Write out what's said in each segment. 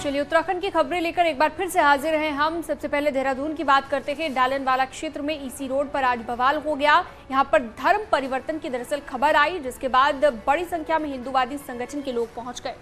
चलिए उत्तराखंड की खबरें लेकर एक बार फिर से हाजिर हैं हम। सबसे पहले देहरादून की बात करते हैं। डालनवाला क्षेत्र में ईसी रोड पर आज बवाल हो गया। यहां पर धर्म परिवर्तन की दरअसल खबर आई, जिसके बाद बड़ी संख्या में हिंदूवादी संगठन के लोग पहुंच गए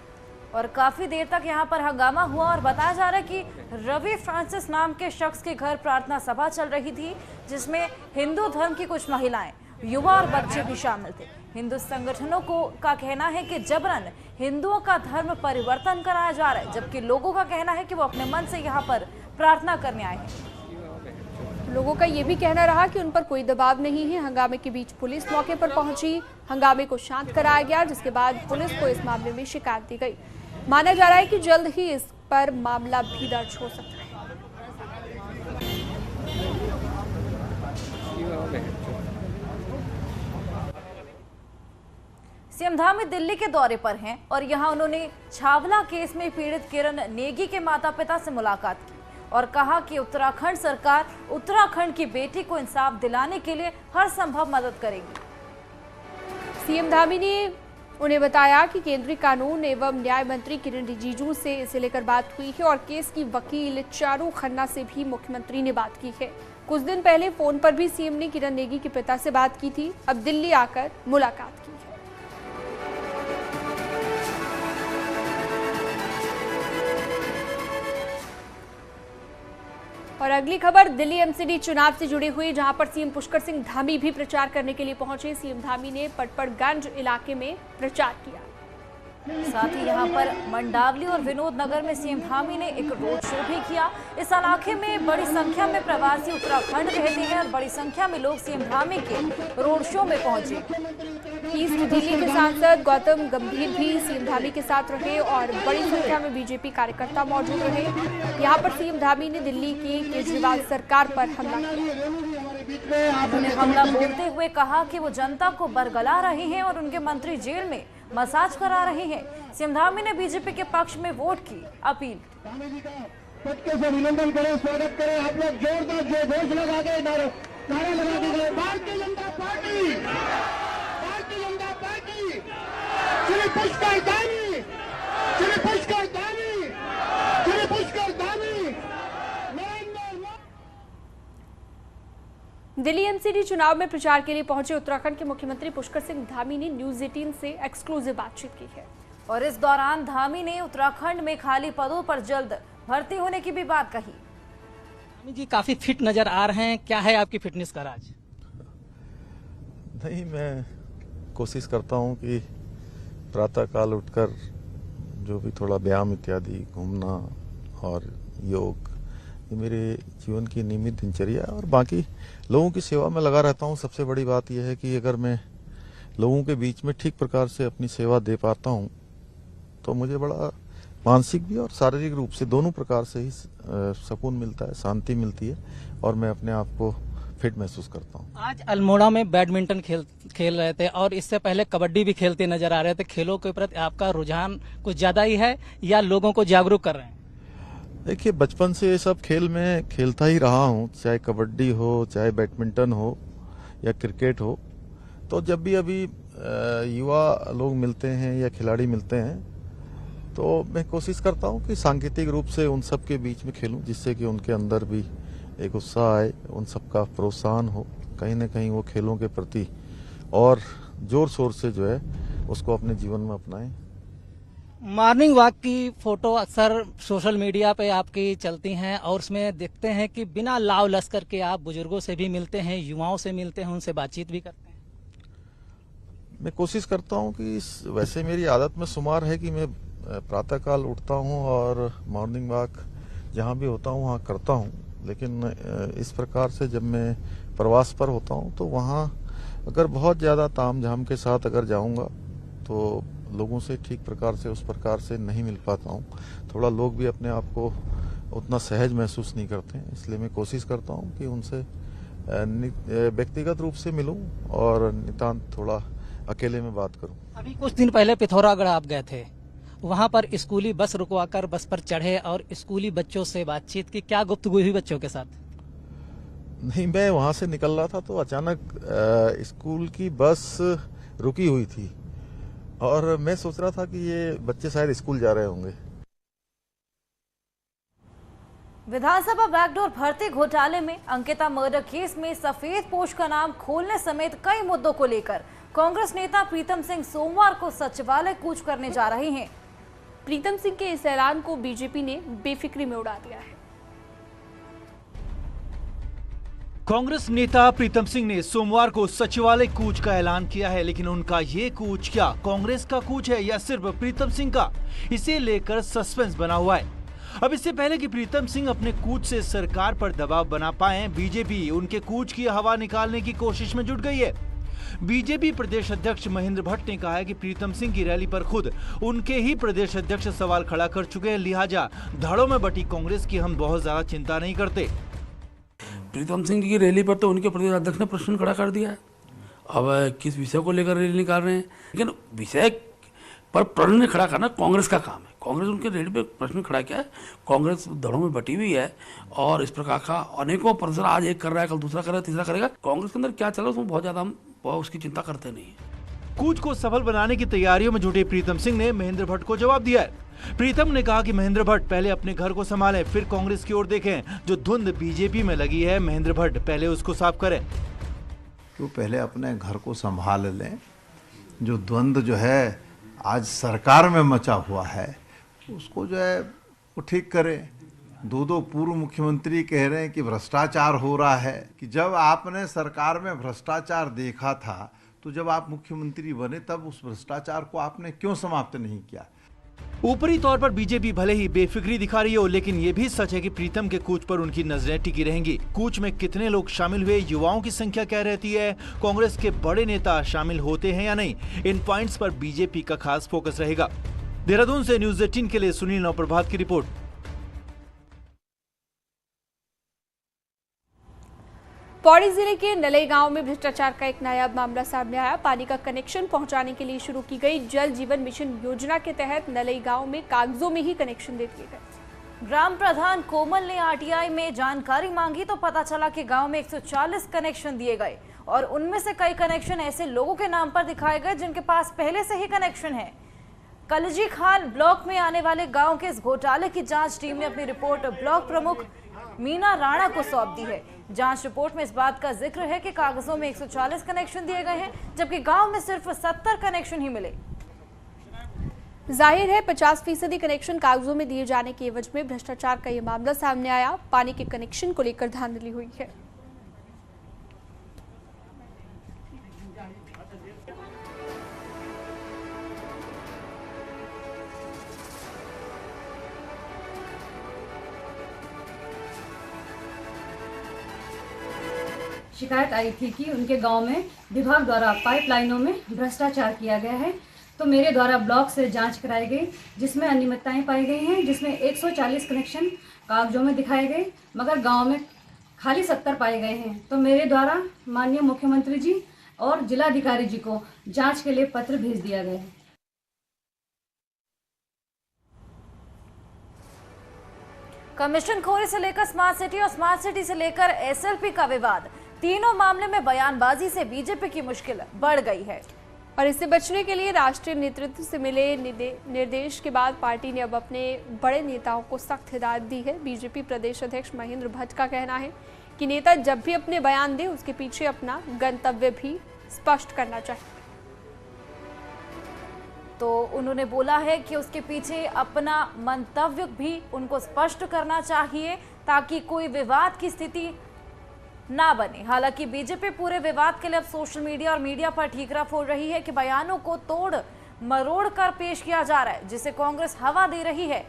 और काफी देर तक यहां पर हंगामा हुआ। और बताया जा रहा है कि रवि फ्रांसिस नाम के शख्स के घर प्रार्थना सभा चल रही थी, जिसमें हिंदू धर्म की कुछ महिलाएं, युवा और बच्चे भी शामिल थे। हिंदू संगठनों का कहना है कि जबरन हिंदुओं का धर्म परिवर्तन कराया जा रहा है, जबकि लोगों का कहना है कि वो अपने मन से यहाँ पर प्रार्थना करने आए हैं। लोगों का ये भी कहना रहा कि उन पर कोई दबाव नहीं है। हंगामे के बीच पुलिस मौके पर पहुंची, हंगामे को शांत कराया गया, जिसके बाद पुलिस को इस मामले में शिकायत दी गई। माना जा रहा है कि जल्द ही इस पर मामला भी दर्ज हो सकता है। सीएम धामी दिल्ली के दौरे पर हैं और यहां उन्होंने छावला केस में पीड़ित किरण नेगी के माता-पिता से मुलाकात की और कहा कि उत्तराखंड सरकार उत्तराखंड की बेटी को इंसाफ दिलाने के लिए हर संभव मदद करेगी। सीएम धामी ने उन्हें बताया कि केंद्रीय कानून एवं न्याय मंत्री किरण रिजिजू से इसे लेकर बात हुई है और केस की वकील चारू खन्ना से भी मुख्यमंत्री ने बात की है। कुछ दिन पहले फोन पर भी सीएम ने किरण नेगी के पिता से बात की थी, अब दिल्ली आकर मुलाकात की है। और अगली खबर दिल्ली एमसीडी चुनाव से जुड़ी हुई, जहां पर सीएम पुष्कर सिंह धामी भी प्रचार करने के लिए पहुंचे। सीएम धामी ने पटपड़गंज इलाके में प्रचार किया। साथ ही यहां पर मंडावली और विनोद नगर में सीएम धामी ने एक रोड शो भी किया। इस इलाके में बड़ी संख्या में प्रवासी उत्तराखंड रहते हैं और बड़ी संख्या में लोग सीएम धामी के रोड शो में पहुंचे। ईस्ट दिल्ली के सांसद गौतम गंभीर भी सीएम धामी के साथ रहे और बड़ी संख्या में बीजेपी कार्यकर्ता मौजूद रहे। यहाँ पर सीएम धामी ने दिल्ली की केजरीवाल सरकार पर हमला किया। उन्होंने हमला बोलते हुए कहा कि वो जनता को बरगला रहे हैं और उनके मंत्री जेल में मसाज करा रहे हैं। सीएम धामी ने बीजेपी के पक्ष में वोट की अपील। से अभिनंदन करें, स्वागत करें। आप लोग जोरदार जयघोष लगा के नारे लगा दीजिए। Bharatiya Janata party, Bharatiya Janata party, Shri Pushkar Dhami, Shri Pushkar Dhami, Shri Pushkar Dhami. Delhi MCD चुनाव में प्रचार के लिए पहुंचे उत्तराखंड के मुख्यमंत्री पुष्कर सिंह धामी ने न्यूज 18 से एक्सक्लूसिव बातचीत की है। और इस दौरान धामी ने उत्तराखंड में खाली पदों पर जल्द भर्ती होने की भी बात कही। धामी जी काफी फिट नजर आ रहे हैं, क्या है आपकी फिटनेस का राज? नहीं, मैं कोशिश करता हूं कि प्रातःकाल उठकर जो भी थोड़ा व्यायाम इत्यादि, घूमना और योग, ये मेरे जीवन की नियमित दिनचर्या है। और बाकी लोगों की सेवा में लगा रहता हूं। सबसे बड़ी बात यह है कि अगर मैं लोगों के बीच में ठीक प्रकार से अपनी सेवा दे पाता हूं तो मुझे बड़ा मानसिक भी और शारीरिक रूप से दोनों प्रकार से ही सुकून मिलता है, शांति मिलती है और मैं अपने आप को फिट महसूस करता हूं। आज अल्मोड़ा में बैडमिंटन खेल रहे थे और इससे पहले कबड्डी भी खेलते नजर आ रहे थे। खेलों के प्रति आपका रुझान कुछ ज्यादा ही है या लोगों को जागरूक कर रहे हैं? देखिए, बचपन से ये सब खेल में खेलता ही रहा हूँ, चाहे कबड्डी हो, चाहे बैडमिंटन हो या क्रिकेट हो। तो जब भी अभी युवा लोग मिलते हैं या खिलाड़ी मिलते हैं तो मैं कोशिश करता हूँ कि सांकेतिक रूप से उन सब के बीच में खेलूं, जिससे कि उनके अंदर भी एक उत्साह आए, उन सब का प्रोत्साहन हो, कहीं ना कहीं वो खेलों के प्रति और जोर शोर से जो है उसको अपने जीवन में अपनाएं। मॉर्निंग वॉक की फोटो अक्सर सोशल मीडिया पे आपकी चलती हैं और उसमें देखते हैं कि बिना लाव लश्कर के आप बुजुर्गों से भी मिलते हैं, युवाओं से मिलते हैं, उनसे बातचीत भी करते हैं। मैं कोशिश करता हूं कि वैसे मेरी आदत में शुमार है कि मैं प्रातःकाल उठता हूं और मॉर्निंग वॉक जहां भी होता हूं वहां करता हूं। लेकिन इस प्रकार से जब मैं प्रवास पर होता हूं तो वहां अगर बहुत ज्यादा तामझाम के साथ अगर जाऊंगा तो लोगों से ठीक प्रकार से उस प्रकार से नहीं मिल पाता हूँ। थोड़ा लोग भी अपने आप को उतना सहज महसूस नहीं करते हैं, इसलिए मैं कोशिश करता हूँ कि उनसे व्यक्तिगत रूप से मिलूं और नितांत थोड़ा अकेले में बात करूं। अभी कुछ दिन पहले पिथौरागढ़ आप गए थे, वहां पर स्कूली बस रुकवाकर बस पर चढ़े और स्कूली बच्चों से बातचीत की, क्या गुफ्तगू हुई बच्चों के साथ? नहीं, मैं वहां से निकल रहा था तो अचानक स्कूल की बस रुकी हुई थी और मैं सोच रहा था कि ये बच्चे शायद स्कूल जा रहे होंगे। विधानसभा बैकडोर भर्ती घोटाले में अंकिता मर्डर केस में सफेद पोश का नाम खोलने समेत कई मुद्दों को लेकर कांग्रेस नेता प्रीतम सिंह सोमवार को सचिवालय कूच करने जा रहे हैं। प्रीतम सिंह के इस ऐलान को बीजेपी ने बेफिक्री में उड़ा दिया है। कांग्रेस नेता प्रीतम सिंह ने सोमवार को सचिवालय कूच का ऐलान किया है, लेकिन उनका ये कूच क्या कांग्रेस का कूच है या सिर्फ प्रीतम सिंह का, इसे लेकर सस्पेंस बना हुआ है। अब इससे पहले कि प्रीतम सिंह अपने कूच से सरकार पर दबाव बना पाए, बीजेपी उनके कूच की हवा निकालने की कोशिश में जुट गई है। बीजेपी प्रदेश अध्यक्ष महेंद्र भट्ट ने कहा है कि प्रीतम सिंह की रैली पर खुद उनके ही प्रदेश अध्यक्ष सवाल खड़ा कर चुके हैं, लिहाजा धड़ों में बटी कांग्रेस की हम बहुत ज्यादा चिंता नहीं करते। प्रीतम सिंह जी की रैली पर तो उनके प्रदेश अध्यक्ष ने प्रश्न खड़ा कर दिया है। अब किस विषय को लेकर रैली निकाल रहे हैं, लेकिन विषय पर प्रश्न खड़ा करना कांग्रेस का काम है। कांग्रेस उनके रैली पे प्रश्न खड़ा किया है। कांग्रेस धड़ों में बटी हुई है और इस प्रकार का अनेकों प्रश्न आज एक कर रहा है, कल दूसरा करेगा, तीसरा करेगा। कांग्रेस के अंदर क्या चल रहा है उसमें बहुत ज्यादा हम उसकी चिंता करते नहीं है। कूच को सफल बनाने की तैयारियों में जुटे प्रीतम सिंह ने महेंद्र भट्ट को जवाब दिया है। प्रीतम ने कहा कि महेंद्र भट्ट पहले अपने घर को संभालें, फिर कांग्रेस की ओर देखें। जो धुंध बीजेपी में लगी है, महेंद्र भट्ट पहले उसको साफ करें। तो पहले अपने घर को संभाल लें। जो द्वंद्व जो है आज सरकार में मचा हुआ है उसको जो है वो ठीक करें। दो पूर्व मुख्यमंत्री कह रहे हैं कि भ्रष्टाचार हो रहा है, कि जब आपने सरकार में भ्रष्टाचार देखा था तो जब आप मुख्यमंत्री बने तब उस भ्रष्टाचार को आपने क्यों समाप्त नहीं किया। ऊपरी तौर पर बीजेपी भले ही बेफिक्री दिखा रही हो, लेकिन ये भी सच है कि प्रीतम के कूच पर उनकी नजरें टिकी रहेंगी। कूच में कितने लोग शामिल हुए, युवाओं की संख्या क्या रहती है, कांग्रेस के बड़े नेता शामिल होते हैं या नहीं, इन पॉइंट्स पर बीजेपी का खास फोकस रहेगा। देहरादून से न्यूज 18 के लिए सुनील नवप्रभात की रिपोर्ट। पौड़ी जिले के नलई गांव में भ्रष्टाचार का एक नायाब मामला सामने आया। पानी का कनेक्शन पहुंचाने के लिए शुरू की गई जल जीवन मिशन योजना के तहत नलई गांव में कागजों में ही कनेक्शन दे दिए गए। ग्राम प्रधान कोमल ने आरटीआई में जानकारी मांगी तो पता चला कि गांव में 140 कनेक्शन दिए गए और उनमें से कई कनेक्शन ऐसे लोगों के नाम पर दिखाए गए जिनके पास पहले से ही कनेक्शन है। कलजी खाल ब्लॉक में आने वाले गांव के इस घोटाले की जांच टीम ने अपनी रिपोर्ट ब्लॉक प्रमुख मीना राणा को सौंप दी है। जांच रिपोर्ट में इस बात का जिक्र है कि कागजों में 140 कनेक्शन दिए गए हैं, जबकि गांव में सिर्फ 70 कनेक्शन ही मिले। जाहिर है 50% कनेक्शन कागजों में दिए जाने की एवज में भ्रष्टाचार का यह मामला सामने आया। पानी के कनेक्शन को लेकर धांधली हुई है। शिकायत आई थी कि उनके गांव में विभाग द्वारा पाइपलाइनों में भ्रष्टाचार किया गया है, तो मेरे द्वारा ब्लॉक से जांच कराई गई जिसमें अनियमितताएं पाई गई हैं, जिसमें 140 कनेक्शन कागजों में दिखाए गए मगर गांव में खाली 70 पाए गए हैं। तो मेरे द्वारा माननीय मुख्यमंत्री जी और जिलाधिकारी जी को जांच के लिए पत्र भेज दिया गया है। कमीशन खोरी से लेकर स्मार्ट सिटी और स्मार्ट सिटी से लेकर एसएलपी का विवाद, तीनों मामले में बयानबाजी से बीजेपी की मुश्किल बढ़ गई है। और इससे बचने के लिए राष्ट्रीय नेतृत्व से मिले निर्देश के बाद पार्टी ने अब अपने बड़े नेताओं को सख्त हिदायत दी है। बीजेपी प्रदेश अध्यक्ष महेंद्र भट्ट का कहना है कि नेता जब भी अपने बयान दे उसके पीछे अपना गंतव्य भी स्पष्ट करना चाहिए। तो उन्होंने बोला है कि उसके पीछे अपना मंतव्य भी उनको स्पष्ट करना चाहिए ताकि कोई विवाद की स्थिति ना बने। हालांकि बीजेपी पूरे विवाद के लिए अब सोशल मीडिया और मीडिया पर ठीकरा फोड़ रही है कि बयानों को तोड़ मरोड़ कर पेश किया जा रहा है, जिसे कांग्रेस हवा दे रही है।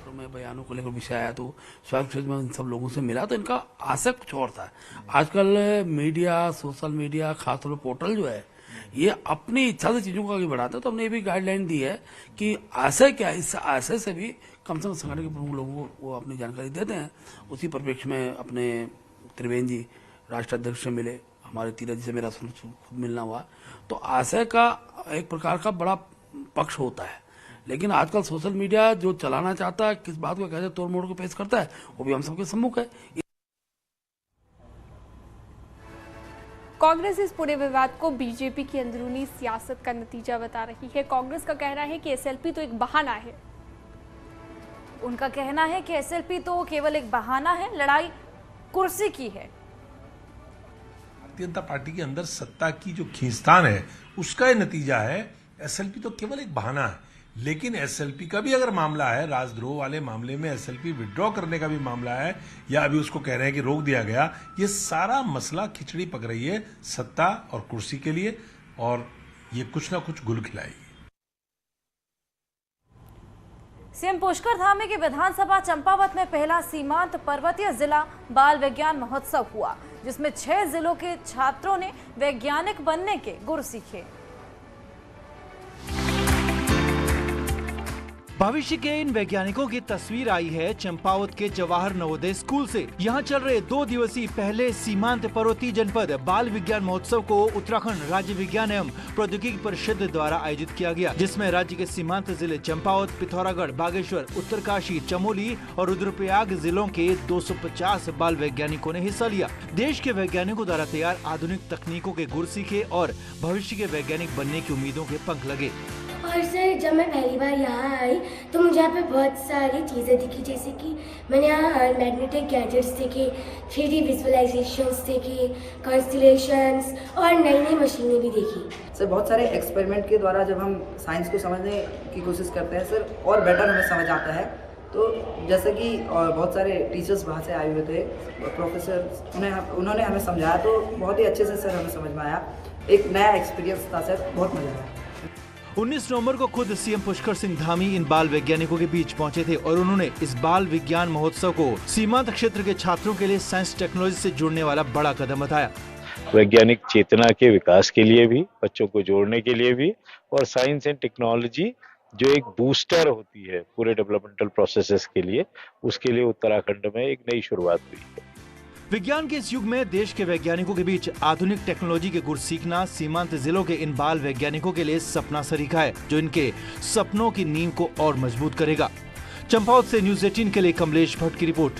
तो मैं बयानों को लेकर विषय आया तो स्वाभाविक में इन सब लोगों से मिला तो इनका आशय कुछ और था। आजकल मीडिया, सोशल मीडिया, खासतौर पर पोर्टल जो है ये अपनी इच्छा से चीजों को आगे बढ़ाता है। तो हमने ये भी गाइडलाइन दी है कि आशय क्या है, इस आशय से भी कम से कम संगठन के प्रमुख लोगों को वो अपनी जानकारी देते हैं। उसी परिप्रेक्ष्य में अपने त्रिवेंद्र जी राष्ट्रीय अध्यक्ष से मिले, हमारे तीरथ जी से मेरा खुद मिलना हुआ। तो आशय का एक प्रकार का बड़ा पक्ष होता है, लेकिन आजकल सोशल मीडिया जो चलाना चाहता है, किस बात को कैसे तोड़ मोड़ को पेश करता है, वो भी हम सबके सम्मुख है। कांग्रेस इस पूरे विवाद को बीजेपी की अंदरूनी सियासत का नतीजा बता रही है। कांग्रेस का कहना है कि एसएलपी तो एक बहाना है। उनका कहना है कि एसएलपी तो केवल एक बहाना है, लड़ाई कुर्सी की है। भारतीय जनता पार्टी के अंदर सत्ता की जो खींचतान है उसका ये नतीजा है। एसएलपी तो केवल एक बहाना है, लेकिन एसएलपी का भी अगर मामला है, राजद्रोह वाले मामले में एसएलपी विड्रॉ करने का भी मामला है, या अभी उसको कह रहे हैं कि रोक दिया गया, ये सारा मसला खिचड़ी पक रही है सत्ता और कुर्सी के लिए, और ये कुछ ना कुछ गुल खिलाएगी। सीएम पुष्कर धामी की विधानसभा चंपावत में पहला सीमांत पर्वतीय जिला बाल विज्ञान महोत्सव हुआ, जिसमें 6 जिलों के छात्रों ने वैज्ञानिक बनने के गुर सीखे। भविष्य के इन वैज्ञानिकों की तस्वीर आई है चंपावत के जवाहर नवोदय स्कूल से। यहाँ चल रहे 2 दिवसीय पहले सीमांत पर्वतीय जनपद बाल विज्ञान महोत्सव को उत्तराखंड राज्य विज्ञान एवं प्रौद्योगिकी परिषद द्वारा आयोजित किया गया, जिसमें राज्य के सीमांत जिले चंपावत, पिथौरागढ़, बागेश्वर, उत्तरकाशी, चमोली और रुद्रप्रयाग जिलों के 250 बाल वैज्ञानिकों ने हिस्सा लिया। देश के वैज्ञानिकों द्वारा तैयार आधुनिक तकनीकों के गुर सीखे और भविष्य के वैज्ञानिक बनने की उम्मीदों के पंख लगे। और सर, जब मैं पहली बार यहाँ आई तो मुझे यहाँ पे बहुत सारी चीज़ें दिखी, जैसे कि मैंने यहाँ मैग्नेटिक गैजेट्स देखे, 3D विजुअलाइजेशंस देखे, कॉन्स्टलेशंस और नई नई मशीनें भी देखी। सर, बहुत सारे एक्सपेरिमेंट के द्वारा जब हम साइंस को समझने की कोशिश करते हैं सर, और बेटर हमें समझ आता है। तो जैसे कि बहुत सारे टीचर्स वहाँ से आए हुए थे, प्रोफेसर, उन्होंने हमें समझाया, तो बहुत ही अच्छे से सर हमें समझ में आया। एक नया एक्सपीरियंस था सर, बहुत मजा आया। 19 नवंबर को खुद सीएम पुष्कर सिंह धामी इन बाल वैज्ञानिकों के बीच पहुंचे थे और उन्होंने इस बाल विज्ञान महोत्सव को सीमांत क्षेत्र के छात्रों के लिए साइंस टेक्नोलॉजी से जुड़ने वाला बड़ा कदम बताया। वैज्ञानिक चेतना के विकास के लिए भी, बच्चों को जोड़ने के लिए भी, और साइंस एंड टेक्नोलॉजी जो एक बूस्टर होती है पूरे डेवलपमेंटल प्रोसेसेस के लिए, उसके लिए उत्तराखंड में एक नई शुरुआत हुई है। विज्ञान के इस युग में देश के वैज्ञानिकों के बीच आधुनिक टेक्नोलॉजी के गुर सीखना सीमांत जिलों के इन बाल वैज्ञानिकों के लिए सपना सरीखा है, जो इनके सपनों की नींव को और मजबूत करेगा। चंपावत से न्यूज़ 18 के लिए कमलेश भट्ट की रिपोर्ट।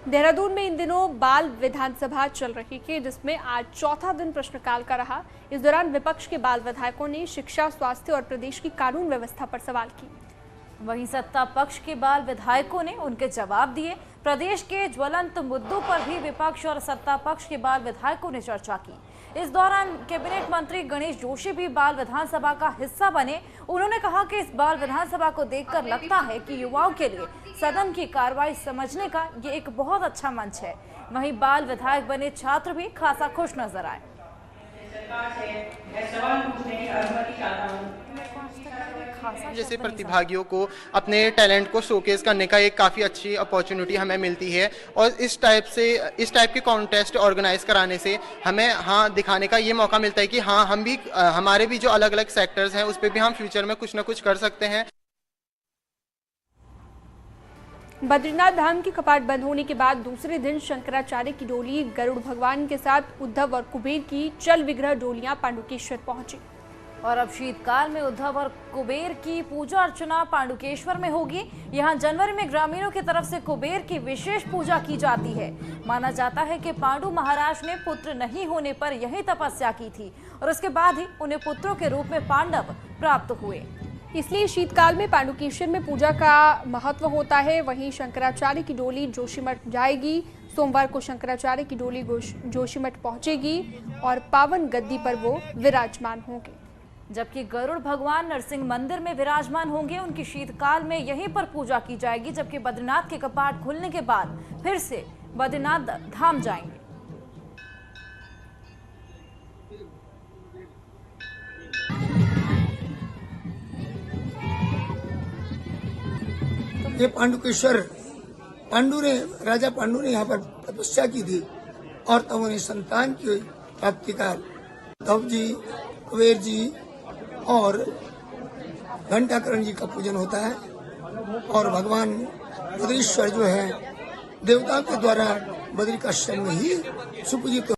देहरादून में इन दिनों बाल विधानसभा चल रही है, जिसमें आज चौथा दिन प्रश्नकाल का रहा। इस दौरान विपक्ष के बाल विधायकों ने शिक्षा, स्वास्थ्य और प्रदेश की कानून व्यवस्था पर सवाल किए। वहीं सत्ता पक्ष के बाल विधायकों ने उनके जवाब दिए। प्रदेश के ज्वलंत मुद्दों पर भी विपक्ष और सत्ता पक्ष के बाल विधायकों ने चर्चा की। इस दौरान कैबिनेट मंत्री गणेश जोशी भी बाल विधानसभा का हिस्सा बने। उन्होंने कहा कि इस बाल विधानसभा को देखकर लगता है कि युवाओं के लिए सदन की कार्रवाई समझने का ये एक बहुत अच्छा मंच है। वहीं बाल विधायक बने छात्र भी खासा खुश नजर आए। जैसे प्रतिभागियों को अपने टैलेंट को शोकेस करने का एक काफ़ी अच्छी अपॉर्चुनिटी हमें मिलती है, और इस टाइप के कॉन्टेस्ट ऑर्गेनाइज कराने से हमें दिखाने का ये मौका मिलता है कि हम भी, हमारे भी जो अलग अलग सेक्टर्स हैं उस पर भी हम फ्यूचर में कुछ ना कुछ कर सकते हैं। बद्रीनाथ धाम की कपाट बंद होने के बाद दूसरे दिन शंकराचार्य की डोली गरुड़ भगवान के साथ उद्धव और कुबेर की चल विग्रह डोलियां पांडुकेश्वर पहुंची। और अब शीतकाल में उद्धव और कुबेर की पूजा अर्चना पांडुकेश्वर में होगी। यहां जनवरी में ग्रामीणों की तरफ से कुबेर की विशेष पूजा की जाती है। माना जाता है कि पांडु महाराज ने पुत्र नहीं होने पर यही तपस्या की थी और उसके बाद ही उन्हें पुत्रों के रूप में पांडव प्राप्त हुए। इसलिए शीतकाल में पांडुकेश्वर में पूजा का महत्व होता है। वहीं शंकराचार्य की डोली जोशीमठ जाएगी। सोमवार को शंकराचार्य की डोली जोशीमठ पहुंचेगी और पावन गद्दी पर वो विराजमान होंगे, जबकि गरुड़ भगवान नरसिंह मंदिर में विराजमान होंगे। उनकी शीतकाल में यहीं पर पूजा की जाएगी, जबकि बद्रीनाथ के कपाट खुलने के बाद फिर से बद्रीनाथ धाम जाएंगे। ये पांडुकेश्वर, राजा पांडु ने यहाँ पर तपस्या की थी और तब उन्हें संतान की प्राप्ति का उद्धव जी, कुबेर जी और घंटाकरण जी का पूजन होता है। और भगवान बद्रीश्वर जो है देवताओं के द्वारा बद्रिकाश्रम में ही सुपूजित।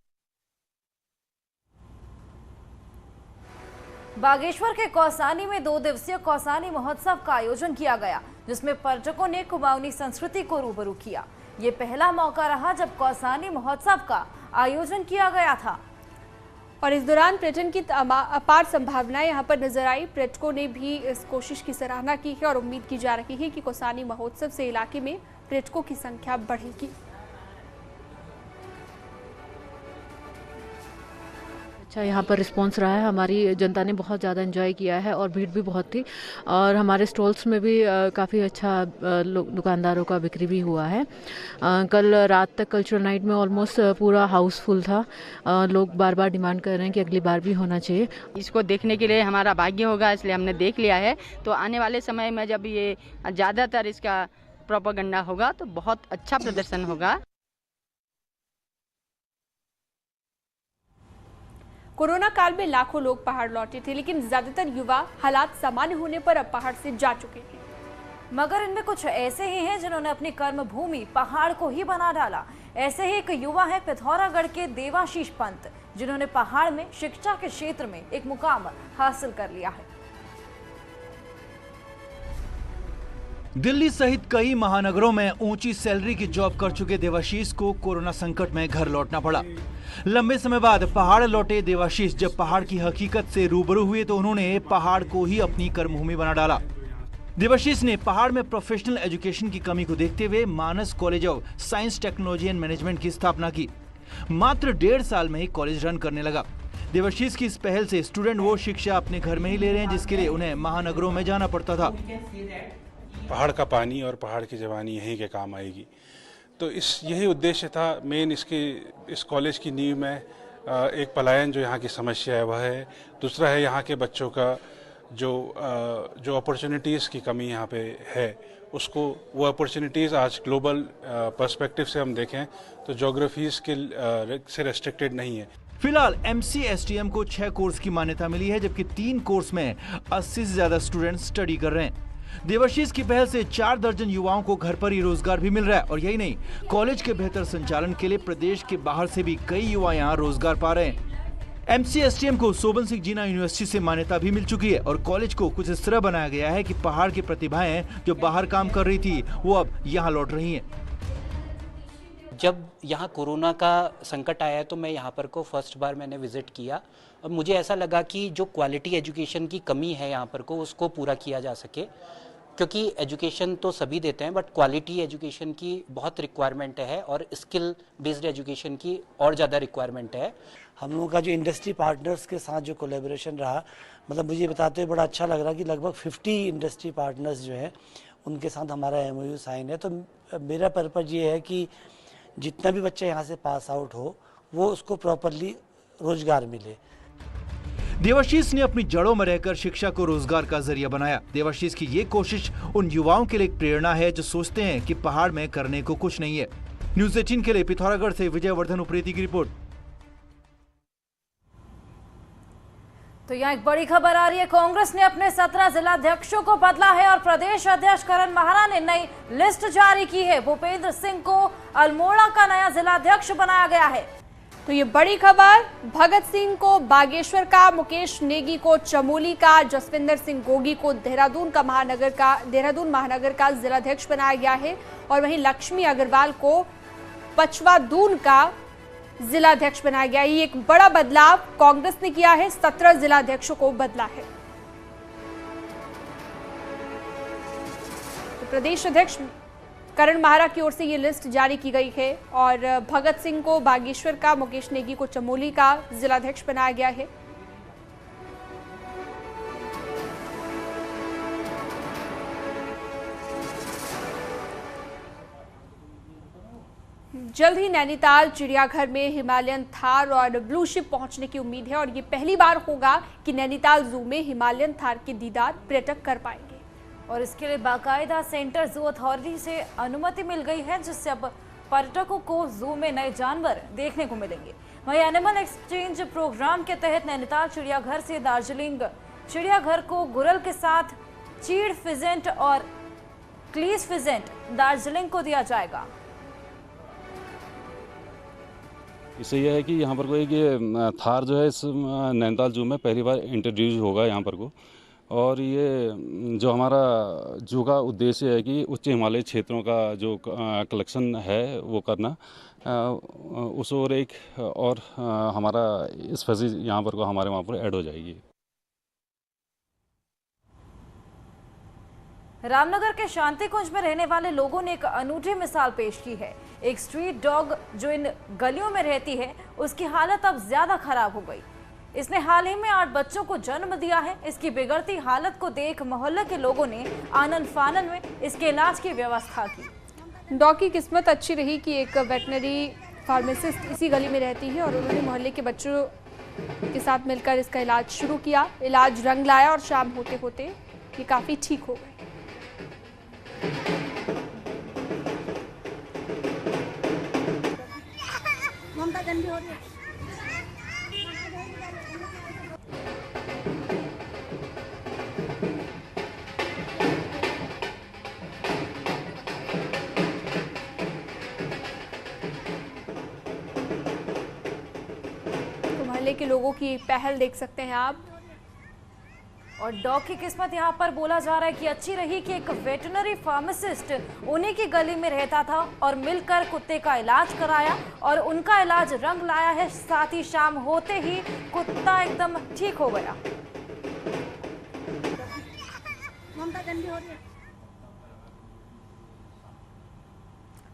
बागेश्वर के कौसानी में 2 दिवसीय कौसानी महोत्सव का आयोजन किया गया, जिसमें पर्यटकों ने कुमाऊनी संस्कृति को रूबरू किया। ये पहला मौका रहा जब कौसानी महोत्सव का आयोजन किया गया था। और इस दौरान पर्यटन की अपार संभावनाएं यहां पर नजर आई। पर्यटकों ने भी इस कोशिश की सराहना की है और उम्मीद की जा रही है कि कौसानी महोत्सव से इलाके में पर्यटकों की संख्या बढ़ेगी। अच्छा यहाँ पर रिस्पांस रहा है, हमारी जनता ने बहुत ज़्यादा एंजॉय किया है और भीड़ भी बहुत थी और हमारे स्टॉल्स में भी काफ़ी अच्छा दुकानदारों का बिक्री भी हुआ है। कल रात तक कल्चरल नाइट में ऑलमोस्ट पूरा हाउसफुल था। लोग बार बार डिमांड कर रहे हैं कि अगली बार भी होना चाहिए। इसको देखने के लिए हमारा भाग्य होगा, इसलिए हमने देख लिया है। तो आने वाले समय में जब ये ज़्यादातर इसका प्रोपेगेंडा होगा तो बहुत अच्छा प्रदर्शन होगा। कोरोना काल में लाखों लोग पहाड़ लौटे थे, लेकिन ज्यादातर युवा हालात सामान्य होने पर अब पहाड़ से जा चुके हैं। मगर इनमें कुछ ऐसे ही हैं जिन्होंने अपनी कर्म भूमि पहाड़ को ही बना डाला। ऐसे ही एक युवा है पिथौरागढ़ के देवाशीष पंत, जिन्होंने पहाड़ में शिक्षा के क्षेत्र में एक मुकाम हासिल कर लिया है। दिल्ली सहित कई महानगरों में ऊंची सैलरी की जॉब कर चुके देवाशीष को कोरोना संकट में घर लौटना पड़ा। लंबे समय बाद पहाड़ लौटे देवाशीष जब पहाड़ की हकीकत से रूबरू हुए तो उन्होंने पहाड़ को ही अपनी कर्मभूमि बना डाला। देवाशीष ने पहाड़ में प्रोफेशनल एजुकेशन की कमी को देखते हुए Manas college of science technology and management की स्थापना की। मात्र 1.5 साल में ही कॉलेज रन करने लगा। देवाशीष की इस पहल से स्टूडेंट वो शिक्षा अपने घर में ही ले रहे हैं, जिसके लिए उन्हें महानगरों में जाना पड़ता था। पहाड़ का पानी और पहाड़ की जवानी यहीं के काम आएगी, तो यही उद्देश्य था मेन। इस कॉलेज की नींव में एक पलायन जो यहाँ की समस्या है वह है, दूसरा है यहाँ के बच्चों का जो अपॉर्चुनिटीज़ की कमी यहाँ पे है, उसको वो अपॉर्चुनिटीज़ आज ग्लोबल पर्सपेक्टिव से हम देखें तो ज्योग्राफीज के से रेस्ट्रिक्टेड नहीं है। फिलहाल MCSTM को 6 कोर्स की मान्यता मिली है, जबकि 3 कोर्स में 80 से ज्यादा स्टूडेंट स्टडी कर रहे हैं। देवाशीष की पहल से 4 दर्जन युवाओं को घर पर ही रोजगार भी मिल रहा है और यही नहीं, कॉलेज के बेहतर संचालन के लिए प्रदेश के बाहर से भी कई युवा यहाँ रोजगार पा रहे हैं। MCSTM को शोभन सिंह जीना यूनिवर्सिटी से मान्यता भी मिल चुकी है और कॉलेज को कुछ इस तरह बनाया गया है कि पहाड़ की प्रतिभाएं जो बाहर काम कर रही थी वो अब यहाँ लौट रही हैं। जब यहाँ कोरोना का संकट आया तो मैं यहाँ पर को फर्स्ट बार मैंने विजिट किया और मुझे ऐसा लगा कि जो क्वालिटी एजुकेशन की कमी है यहाँ पर को उसको पूरा किया जा सके, क्योंकि एजुकेशन तो सभी देते हैं बट क्वालिटी एजुकेशन की बहुत रिक्वायरमेंट है और स्किल बेस्ड एजुकेशन की और ज़्यादा रिक्वायरमेंट है। हम लोगों का जो इंडस्ट्री पार्टनर्स के साथ जो कोलैबोरेशन रहा, मतलब मुझे बताते हुए बड़ा अच्छा लग रहा कि लगभग 50 इंडस्ट्री पार्टनर्स जो हैं उनके साथ हमारा MOU साइन है। तो मेरा पर्पज़ ये है कि जितना भी बच्चा यहाँ से पास आउट हो वो उसको प्रॉपरली रोजगार मिले। देवाशीष ने अपनी जड़ों में रहकर शिक्षा को रोजगार का जरिया बनाया। देवाशीष की ये कोशिश उन युवाओं के लिए एक प्रेरणा है जो सोचते हैं कि पहाड़ में करने को कुछ नहीं है। न्यूज़ 18 के लिए पिथौरागढ़ से विजयवर्धन उप्रेती की रिपोर्ट। तो यहाँ एक बड़ी खबर आ रही है। कांग्रेस ने अपने 17 जिलाध्यक्षों को बदला है और प्रदेश अध्यक्ष करण महारा ने नई लिस्ट जारी की है। भूपेंद्र सिंह को अल्मोड़ा का नया जिलाध्यक्ष बनाया गया है। तो ये बड़ी खबर, भगत सिंह को बागेश्वर का, मुकेश नेगी को चमोली का, जसविंदर सिंह गोगी को देहरादून महानगर का जिलाध्यक्ष बनाया गया है और वहीं लक्ष्मी अग्रवाल को पचवादून का जिलाध्यक्ष बनाया गया। ये एक बड़ा बदलाव कांग्रेस ने किया है, 17 जिलाध्यक्षों को बदला है। तो प्रदेश अध्यक्ष करण महारा की ओर से ये लिस्ट जारी की गई है और भगत सिंह को बागेश्वर का, मुकेश नेगी को चमोली का जिलाध्यक्ष बनाया गया है। जल्द ही नैनीताल चिड़ियाघर में हिमालयन थार और ब्लू शिप पहुंचने की उम्मीद है और ये पहली बार होगा कि नैनीताल जू में हिमालयन थार के दीदार पर्यटक कर पाएंगे और इसके लिए बाकायदा सेंटर जू अथॉरिटी से अनुमति मिल गई है, जिससे अब पर्यटकों को जू में नए जानवर देखने को मिलेंगे। वहीं एनिमल एक्सचेंज प्रोग्राम के तहत नैनीताल चिड़ियाघर से दार्जिलिंग चिड़ियाघर को गुरल के साथ चीड़ फिजेंट और क्लीस फिजेंट दार्जिलिंग को दिया जाएगा। इससे यह है कि यहाँ पर कोई थार जो है इस नैनीताल जू में पहली बार इंट्रोड्यूस होगा यहाँ पर को, और ये जो हमारा जू का उद्देश्य है कि उच्च हिमालय क्षेत्रों का जो कलेक्शन है वो करना, उस और एक और हमारा इस फैसिलिटी यहाँ पर को हमारे वहाँ पर ऐड हो जाएगी। रामनगर के शांति कुंज में रहने वाले लोगों ने एक अनूठी मिसाल पेश की है। एक स्ट्रीट डॉग जो इन गलियों में रहती है, उसकी हालत अब ज्यादा खराब हो गई। इसने हाल ही में 8 बच्चों को जन्म दिया है। इसकी बिगड़ती हालत को देख मोहल्ले के लोगों ने आनन फानन में इसके इलाज की व्यवस्था की। डॉग की किस्मत अच्छी रही कि एक वेटनरी फार्मासिस्ट इसी गली में रहती है और उन्होंने मोहल्ले के बच्चों के साथ मिलकर इसका इलाज शुरू किया। इलाज रंग लाया और शाम होते होते ये काफी ठीक हो गए। ममता गंदी हो रही है। तो मोहल्ले के लोगों की पहल देख सकते हैं आप। और डॉग की किस्मत यहाँ पर बोला जा रहा है कि अच्छी रही कि एक वेटरनरी फार्मासिस्ट उन्हीं की गली में रहता था और मिलकर कुत्ते का इलाज कराया और उनका इलाज रंग लाया है। साथ ही शाम होते ही कुत्ता एकदम ठीक हो गया। ममता गंदी हो रही है।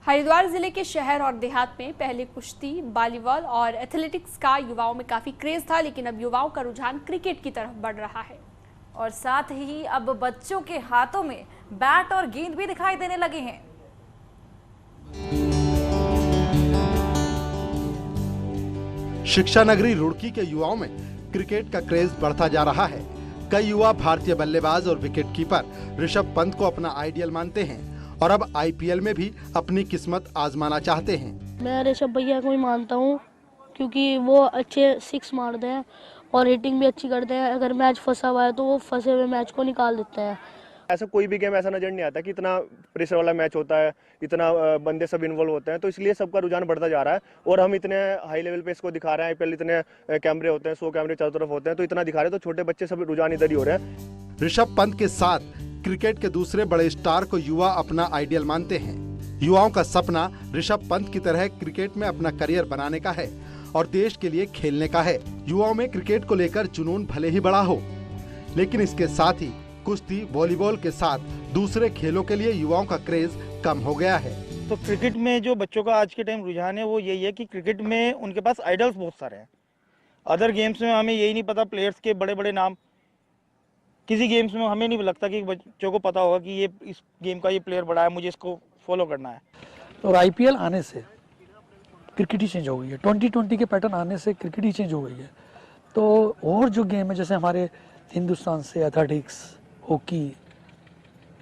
हरिद्वार जिले के शहर और देहात में पहले कुश्ती, वॉलीबॉल और एथलेटिक्स का युवाओं में काफी क्रेज था, लेकिन अब युवाओं का रुझान क्रिकेट की तरफ बढ़ रहा है। और साथ ही अब बच्चों के हाथों में बैट और गेंद भी दिखाई देने लगे हैं। शिक्षा नगरी रुड़की के युवाओं में क्रिकेट का क्रेज बढ़ता जा रहा है। कई युवा भारतीय बल्लेबाज और विकेटकीपर ऋषभ पंत को अपना आइडियल मानते हैं और अब आईपीएल में भी अपनी किस्मत आजमाना चाहते हैं। मैं ऋषभ भैया को ही मानता हूँ क्योंकि वो अच्छे 6 मारते हैं और रेटिंग भी अच्छी करते हैं। अगर मैच फंसा हुआ है तो वो फंसे हुए मैच को निकाल देते हैं। ऐसा कोई भी गेम ऐसा नजर नहीं आता कि इतना प्रेशर वाला मैच होता है, इतना बंदे सब इन्वॉल्व होते हैं, तो इसलिए सबका रुझान बढ़ता जा रहा है। और हम इतने हाई लेवल पे इसको दिखा रहे हैं, आईपीएल इतने कैमरे होते हैं, 100 कैमरे चारों तरफ होते हैं, तो इतना दिखा रहे हैं, तो छोटे बच्चे सब रुझान इधर ही हो रहे हैं। ऋषभ पंत के साथ क्रिकेट के दूसरे बड़े स्टार को युवा अपना आइडियल मानते हैं। युवाओं का सपना ऋषभ पंत की तरह क्रिकेट में अपना करियर बनाने का है और देश के लिए खेलने का है। युवाओं में क्रिकेट को लेकर जुनून भले ही बड़ा हो, लेकिन इसके साथ ही कुश्ती, वॉलीबॉल के साथ दूसरे खेलों के लिए युवाओं का क्रेज कम हो गया है। तो क्रिकेट में जो बच्चों का आज के टाइम रुझान है वो यही है कि क्रिकेट में उनके पास आइडल्स बहुत सारे हैं। अदर गेम्स में हमें यही नहीं पता प्लेयर्स के बड़े बड़े नाम। किसी गेम्स में हमें नहीं लगता कि बच्चों को पता होगा कि ये इस गेम का ये प्लेयर बड़ा है, मुझे इसको फॉलो करना है। और आईपीएल आने से क्रिकेट ही चेंज हो गई है। 2020 के पैटर्न आने से क्रिकेट ही चेंज हो गई है। तो और जो गेम है जैसे हमारे हिंदुस्तान से एथलेटिक्स, हॉकी,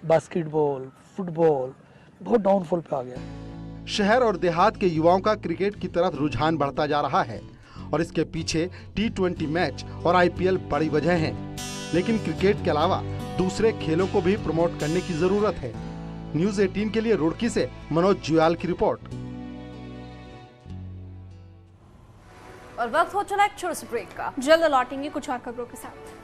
बास्केटबॉल, फुटबॉल बहुत डाउनफॉल पे आ गया। शहर और देहात के युवाओं का क्रिकेट की तरफ रुझान बढ़ता जा रहा है और इसके पीछे T20 मैच और आईपीएल बड़ी वजह है। लेकिन क्रिकेट के अलावा दूसरे खेलों को भी प्रमोट करने की जरूरत है। न्यूज़ 18 के लिए रुड़की से मनोज जुयाल की रिपोर्ट। और वक्त हो चला एक छोटे से ब्रेक का। जल्द लौटेंगे कुछ और खबरों के साथ।